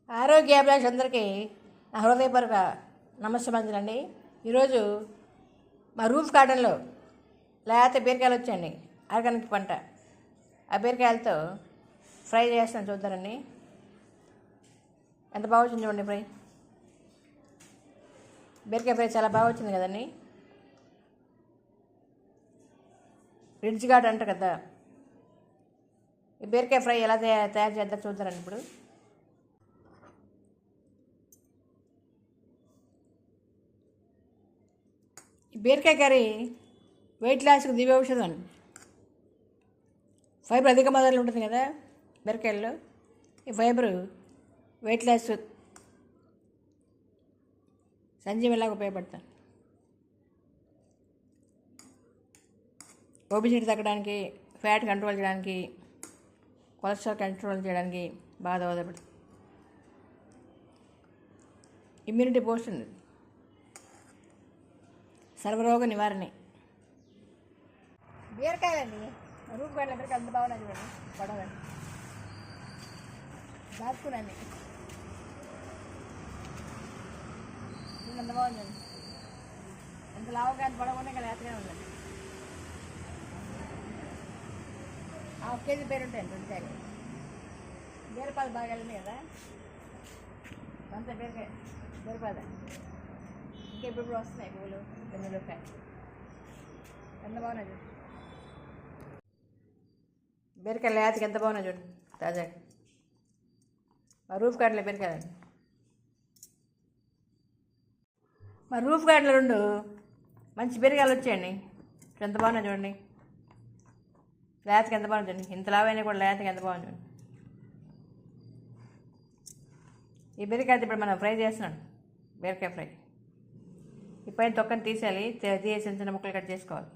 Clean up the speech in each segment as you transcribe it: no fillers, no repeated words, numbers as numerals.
ఆరోగ్యాభిలాషులందరికీ నా హృదయపూర్వక నమస్కారాలండి. ఈరోజు మా రూఫ్ గార్డెన్లో లేత బీరకాయలు వచ్చాయండి. ఆర్గానిక్ పంట. ఆ బీరకాయలతో ఫ్రై చేస్తాను, చూద్దారండి. ఎంత బాగా వచ్చింది చూడండి ఫ్రై. బీరకాయ ఫ్రై చాలా బాగా వచ్చింది కదండి. రిడ్జ్ గార్డ్ అంటారు కదా, ఈ బీరకాయ ఫ్రై ఎలా తయారు చేద్దాం చూద్దారండి. ఇప్పుడు ఈ బీరకాయ కర్రీ వెయిట్ లాస్కి దివ్య ఔషధం అండి. ఫైబర్ అధిక మొదలు ఉంటుంది కదా బీరకాయల్లో. ఈ ఫైబరు వెయిట్ లాస్ సంజీవనలాగా ఉపయోగపడతాను. ఒబిసిటీ తగ్గడానికి, ఫ్యాట్ కంట్రోల్ చేయడానికి, కొలెస్ట్రాల్ కంట్రోల్ చేయడానికి బాగా దోహదపడుతుంది. ఇమ్యూనిటీ పోస్తుంది, సర్వరోగ నివారణ. బీరకాయలండి రూపు గడ్డ బీరకాయ అంత బాగున్నాయి చూడండి. పడవని దాచుకున్నాను, ఎంత బాగుందండి. ఎంత లావుగా ఎంత పడవనే కదా లేతగానే ఉందండి. హాఫ్ కేజీ పేరు ఉంటాయండి రెండు బీరపాలు బాగా వెళ్ళినాయి కదా. అంత బీరపాద ఇంకా ఇప్పుడు వస్తున్నాయి పువ్వులు, మిరపకాయ ఎంత బాగున్నాయి చూడండి. బీరకాయ లేతకి ఎంత బాగున్నాయి చూడండి, తాజాగా. మా రూఫ్ గార్డెన్లో బీరకాయలండి. మా రూఫ్ గార్డెన్లో రెండు మంచి బీరకాయలు వచ్చాయండి. ఎంత బాగున్నాయి చూడండి. లేతకి ఎంత బాగుంది చూడండి. ఇంత లావైనా కూడా లేతకి ఎంత బాగుంది చూడండి. ఈ బీరకాయ ఇప్పుడు మనం ఫ్రై చేస్తున్నాం, బీరకాయ ఫ్రై. ఈ పైన తొక్కని తీసేయాలి, తీసేసి చిన్న ముక్కలు కట్ చేసుకోవాలి.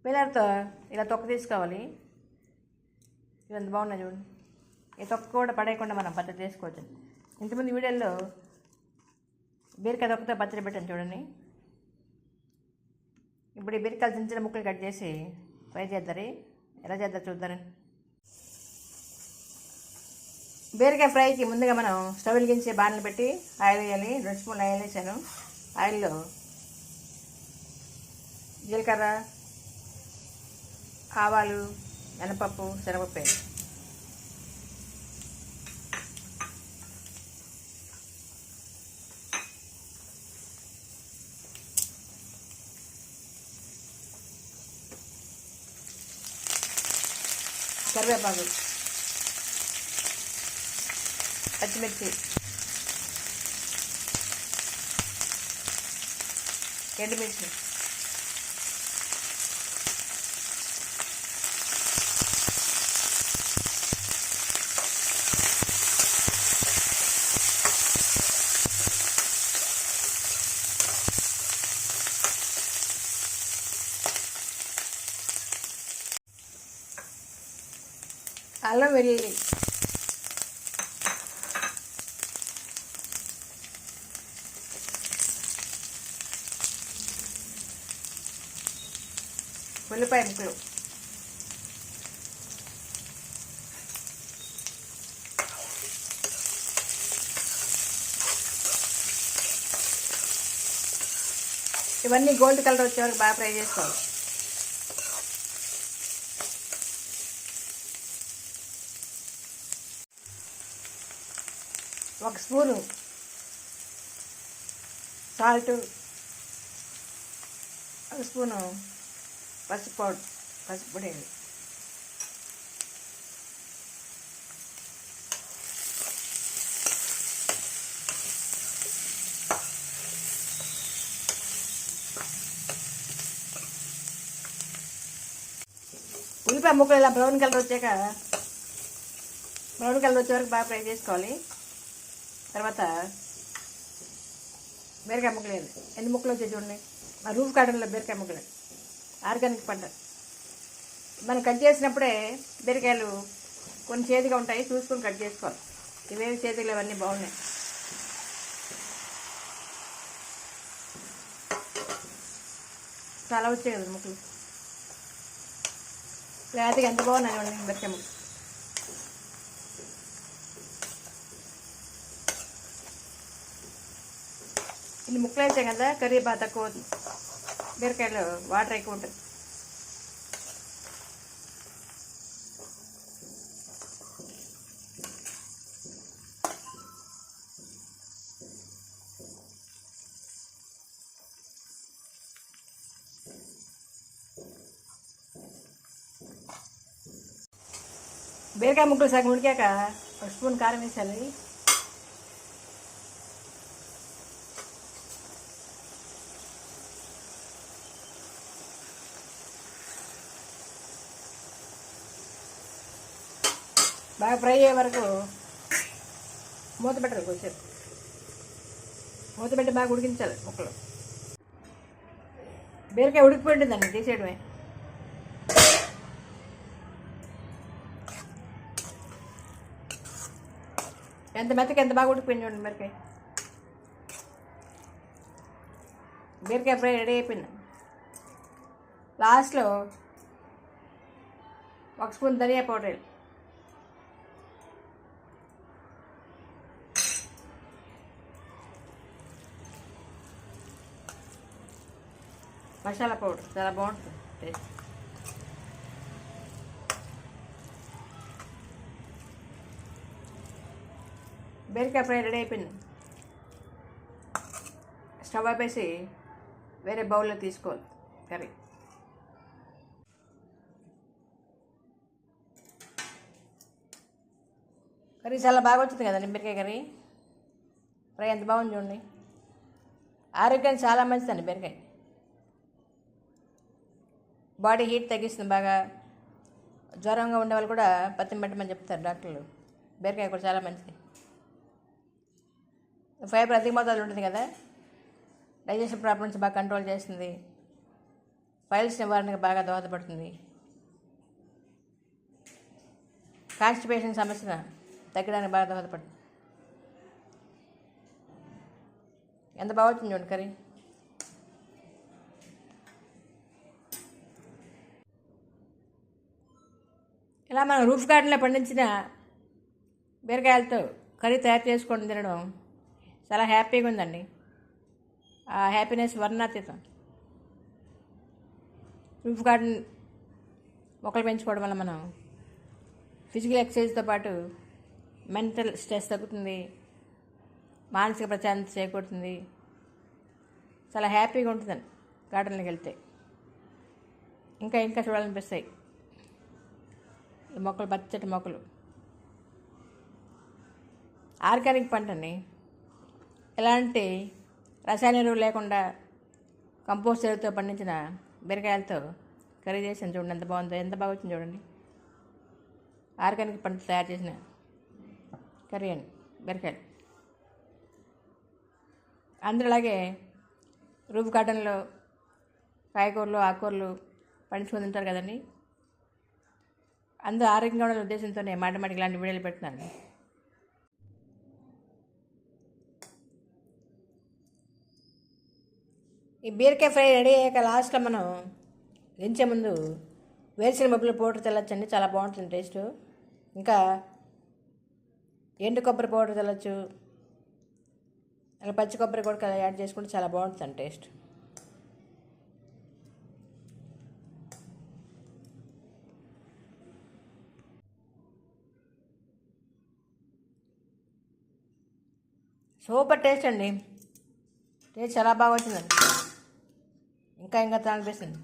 పిల్లలతో ఇలా తొక్క తీసుకోవాలి. ఇది ఎంత బాగున్నాయి చూడండి. ఈ తొక్క కూడా పడేయకుండా మనం పచ్చడి చేసుకోవచ్చు. ఇంతకుముందు వీడియోలో బీరకాయ తొక్కతో పచ్చడి పెట్టాను చూడండి. ఇప్పుడు ఈ బీరకాయలు చిన్న చిన్న ముక్కలు కట్ చేసి ఫ్రై చేద్దారు. ఎలా చేద్దారు చూద్దారని. బీరకాయ ఫ్రైకి ముందుగా మనం స్టవ్ వెలిగించి బాణలు పెట్టి ఆయిల్ వేయాలి. 2 స్పూన్లు ఆయిల్ వేసాను. ఆయిల్లో జీలకర్ర, ఆవాలు, మినపప్పు, శనగపప్పు వేయాలి. కరివేపాకు, పచ్చిమిర్చి, ఎండుమిర్చి, అల్లం వెల్లుల్లి, ఉల్లిపాయ ముక్కలు, ఇవన్నీ గోల్డ్ కలర్ వచ్చే వరకు బాగా ఫ్రై చేసుకోవాలి. ఒక స్పూను సాల్ట్, ఒక స్పూను పసుపు పొడి వేయాలి. ఉల్లిపాయ ముక్కలు ఇలా బ్రౌన్ కలర్ వచ్చే వరకు బాగా ఫ్రై చేసుకోవాలి. తర్వాత బీరకాయ ముక్కలు వేయాలి. ఎన్ని ముక్కలు వచ్చాయి చూడండి. మా రూఫ్ గార్డెన్లో బీరకాయ ముక్కలు ఆర్గానిక్ పంట. మనం కట్ చేసినప్పుడే బీరకాయలు కొన్ని చేతిగా ఉంటాయి, చూసుకొని కట్ చేసుకోవాలి. ఇవేవి చేతిలో ఇవన్నీ బాగున్నాయి. చాలా వచ్చాయి కదా ముక్కలు. లేతగా ఎంత బాగున్నాయి చూడండి బీరకాయ ముక్కలు. ఇన్ని ముక్కలు వేసాం కదా, కర్రీ బాగా తక్కువ అవుతుంది. బీరకాయలో వాటర్ ఎక్కువ ఉంటుంది. బీరకాయ ముక్కలు సగం ఉడికాక ఒక స్పూన్ కారం వేసాలి. బాగా ఫ్రై అయ్యే వరకు మూత పెట్టాలి. కొంచెం మూత పెట్టి బాగా ఉడికించాలి ముక్కలు. బీరకాయ ఉడికిపోయి ఉంటుందండి, తీసేయడమే. ఎంత మెత్తకి ఎంత బాగా ఉడికిపోయింది చూడండి బీరకాయ. బీరకాయ ఫ్రై రెడీ అయిపోయింది. లాస్ట్లో ఒక స్పూన్ ధనియా పౌడర్, మసాలా పౌడర్, చాలా బాగుంటుంది టేస్ట్. బీరకాయ ఫ్రై రెడీ అయిపోయింది. స్టవ్ ఆపేసి వేరే బౌల్లో తీసుకోవాలి కర్రీ. కర్రీ చాలా బాగా వచ్చింది కదండి బీరకాయ కర్రీ. ఫ్రై ఎంత బాగుంది చూడండి. ఆరోగ్యానికి చాలా మంచిదండి బీరకాయ. బాడీ హీట్ తగ్గిస్తుంది బాగా. జ్వరంగా ఉండే వాళ్ళు కూడా పత్తిని పెట్టమని చెప్తారు డాక్టర్లు. బీరకాయ కూడా చాలా మంచిది. ఫైబర్ అధిక మోతాదులో ఉంటుంది కదా, డైజెషన్ ప్రాబ్లమ్స్ బాగా కంట్రోల్ చేస్తుంది. ఫైల్స్ నివారణకు బాగా దోహదపడుతుంది. కాన్స్టిపేషన్ సమస్యను తగ్గడానికి బాగా దోహదపడుతుంది. ఎంత బాగా వచ్చింది చూడండి కర్రీ. ఇలా మనం రూఫ్ గార్డెన్లో పండించిన బీరకాయలతో కర్రీ తయారు చేసుకొని తినడం చాలా హ్యాపీగా ఉందండి. ఆ హ్యాపీనెస్ వర్ణాతీతం. రూఫ్ గార్డెన్ మొక్కలు పెంచుకోవడం వల్ల మనం ఫిజికల్ ఎక్సర్సైజ్తో పాటు మెంటల్ స్ట్రెస్ తగ్గుతుంది, మానసిక ప్రశాంతత చేకూరుతుంది. చాలా హ్యాపీగా ఉంటుందండి గార్డెన్లోకి వెళ్తే. ఇంకా ఇంకా చూడాలనిపిస్తాయి ఈ మొక్కలు, పచ్చటి మొక్కలు. ఆర్గానిక్ పంట అండి. ఎలాంటి రసాయన ఎరువులు లేకుండా కంపోస్ట్ ఎరువుతో పండించిన బీరకాయలతో కర్రీ చేసాను చూడండి. ఎంత బాగుందో, ఎంత బాగా వచ్చింది చూడండి. ఆర్గానిక్ పంట తయారు చేసిన కర్రీ అండి బీరకాయలు. అందరూ అలాగే రూఫ్ గార్డెన్లో కాయగూరలు, ఆకుకూరలు పండించుకొని తింటారు కదండి. అందరూ ఆరోగ్యంగా ఉండే ఉద్దేశంతోనే మాటిమాటికి ఇలాంటి వీడియోలు పెడుతున్నాను. ఈ బీరకాయ ఫ్రై రెడీ అయ్యాక లాస్ట్లో మనం దించే ముందు వేరుశనగ పప్పుల పౌడర్ తెల్లొచ్చండి, చాలా బాగుంటుంది టేస్ట్. ఇంకా ఎండు కొబ్బరి పౌడర్ తెల్లొచ్చు, అలా పచ్చి కొబ్బరి కూడా యాడ్ చేసుకుంటే చాలా బాగుంటుంది టేస్ట్. సూపర్ టేస్ట్ అండి. టేస్ట్ చాలా బాగా వచ్చిందండి. ఇంకా ఇంకా తినాలనిపిస్తుంది.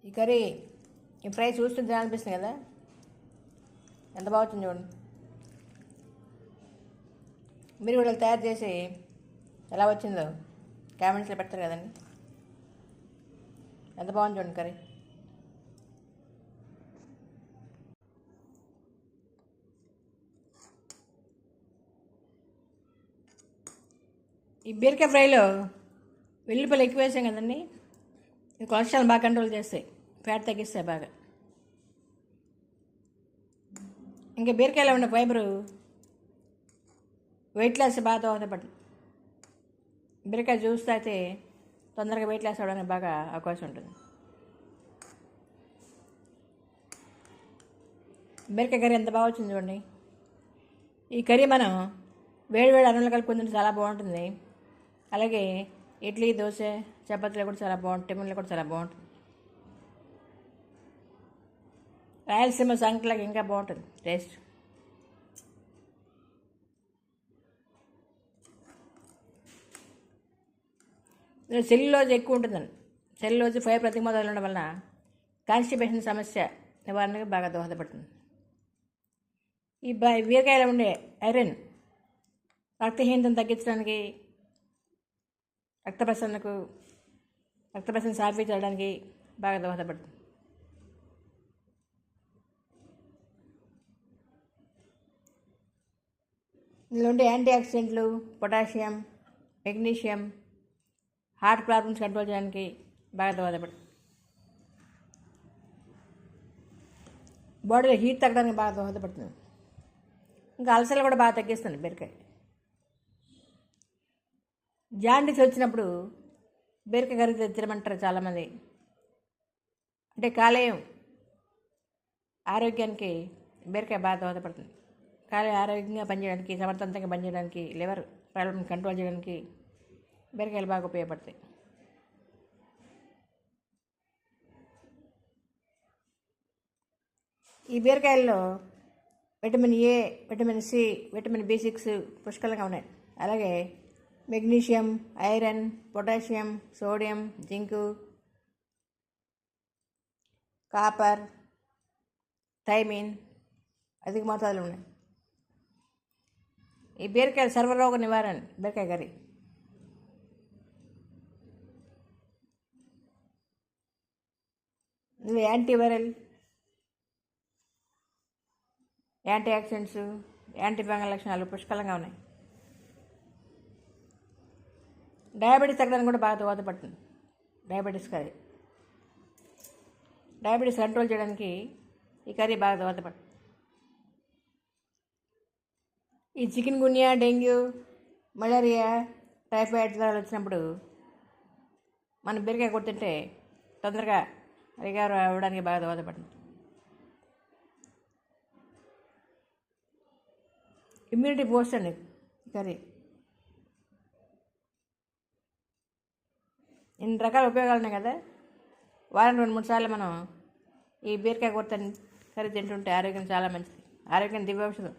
ఈ కర్రీ, ఈ ఫ్రై చూస్తుంటే తినాలనిపిస్తుంది కదా, ఎంత బాగా వచ్చింది చూడండి. మీరు కూడా తయారు చేసి ఎలా వచ్చిందో కామెంట్స్లో పెడతారు కదండి. ఎంత బాగుంది చూడండి కర్రీ. ఈ బీరకాయ ఫ్రైలో వెల్లుల్లిపాయలు ఎక్కువ వేసాం కదండి, ఈ కొలెస్ట్రాల్ బాగా కంట్రోల్ చేస్తాయి, ఫ్యాట్ తగ్గిస్తాయి బాగా. ఇంకా బీరకాయలో ఉన్న ఫైబరు వెయిట్ లాస్ బాగా దోహదపడుతుంది. బీరకాయ జ్యూస్ తాగితే తొందరగా వెయిట్ లాస్ అవ్వడానికి బాగా అవకాశం ఉంటుంది. బీరకాయ కర్రీ ఎంత బాగా వచ్చింది చూడండి. ఈ కర్రీ మనం వేడి వేడి అన్నంలో కలుపుకొని తింటే చాలా బాగుంటుంది. అలాగే ఇడ్లీ, దోశ, చపాతీలో కూడా చాలా బాగుంటుంది. టిఫిన్లో కూడా చాలా బాగుంటుంది. రాయలసీమ సంగటిలాగా ఇంకా బాగుంటుంది టేస్ట్. సెల్యులోజ్ ఎక్కువ ఉంటుందండి. సెల్యులోజ్ ఫైబర్ అధిక మోతాదులో ఉండడం వలన కాన్స్టిపేషన్ సమస్య నివారణకు బాగా దోహదపడుతుంది. ఈ బీరకాయలో ఉండే ఐరన్ రక్తహీనతను తగ్గించడానికి, రక్త ప్రసరణ సాఫీ చేయడానికి బాగా దోహదపడుతుంది. ఇందులో ఉండే యాంటీ ఆక్సిడెంట్లు, potassium, magnesium heart problems control చేయడానికి బాగా దోహదపడుతుంది. బాడీలో హీట్ తగ్గడానికి బాగా దోహదపడుతుంది. ఇంకా అల్సర్లు కూడా బాగా తగ్గిస్తుంది బీరకాయ. జాండీస్ వచ్చినప్పుడు బీరకాయ కర్రీ తినమంటారు చాలామంది. అంటే కాలేయం ఆరోగ్యానికి బీరకాయ బాగా దోహదపడుతుంది. కాలేయం ఆరోగ్యంగా పనిచేయడానికి, సమర్థవంతంగా పనిచేయడానికి, లివర్ ప్రాబ్లమ్ కంట్రోల్ చేయడానికి బీరకాయలు బాగా ఉపయోగపడతాయి. ఈ బీరకాయల్లో vitamin A, vitamin C, vitamin B6 పుష్కలంగా ఉన్నాయి. అలాగే magnesium, iron, potassium, sodium, zinc, copper, thiamine అధిక మోతాదులు ఉన్నాయి. ఈ బీరకాయలు సర్వరోగ నివారణ బీరకాయ కర్రీ. ఇందులో antiviral, antioxidants, antifungal లక్షణాలు పుష్కలంగా ఉన్నాయి. డయాబెటీస్ తగ్గడానికి కూడా బాగా దోహదపడుతుంది. డయాబెటీస్ కంట్రోల్ చేయడానికి ఈ కర్రీ బాగా దోహదపడుతుంది. ఈ చికెన్ గున్యా, డెంగ్యూ, మలేరియా, టైఫాయిడ్ జ్వరాలు వచ్చినప్పుడు మనం బీరకాయ కొడుతుంటే తొందరగా రికవర్ అవ్వడానికి బాగా దోహదపడుతుంది. ఇమ్యూనిటీ బూస్ట్ అండి కర్రీ. ఇన్ని రకాల ఉపయోగాలు ఉన్నాయి కదా. వారం 2-3 సార్లు మనం ఈ బీరకాయ కూర కర్రీ తింటుంటే ఆరోగ్యం చాలా మంచిది. ఆరోగ్యం దివ్య ఔషధం.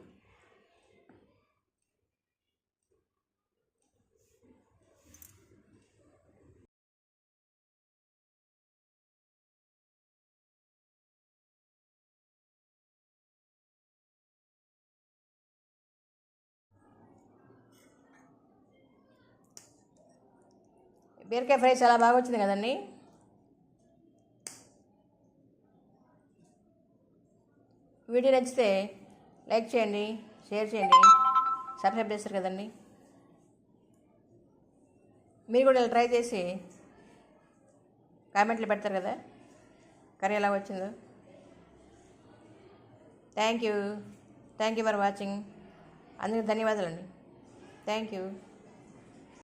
బీరకాయ ఫ్రై చాలా బాగా వచ్చింది కదండి. వీడియో నచ్చితే లైక్ చేయండి, షేర్ చేయండి, సబ్స్క్రైబ్ చేస్తారు కదండి. మీరు కూడా ఇలా ట్రై చేసి కామెంట్లు పెడతారు కదా కర్రీ ఎలా వచ్చిందో. Thank you for watching. అందుకు ధన్యవాదాలండి. Thank you.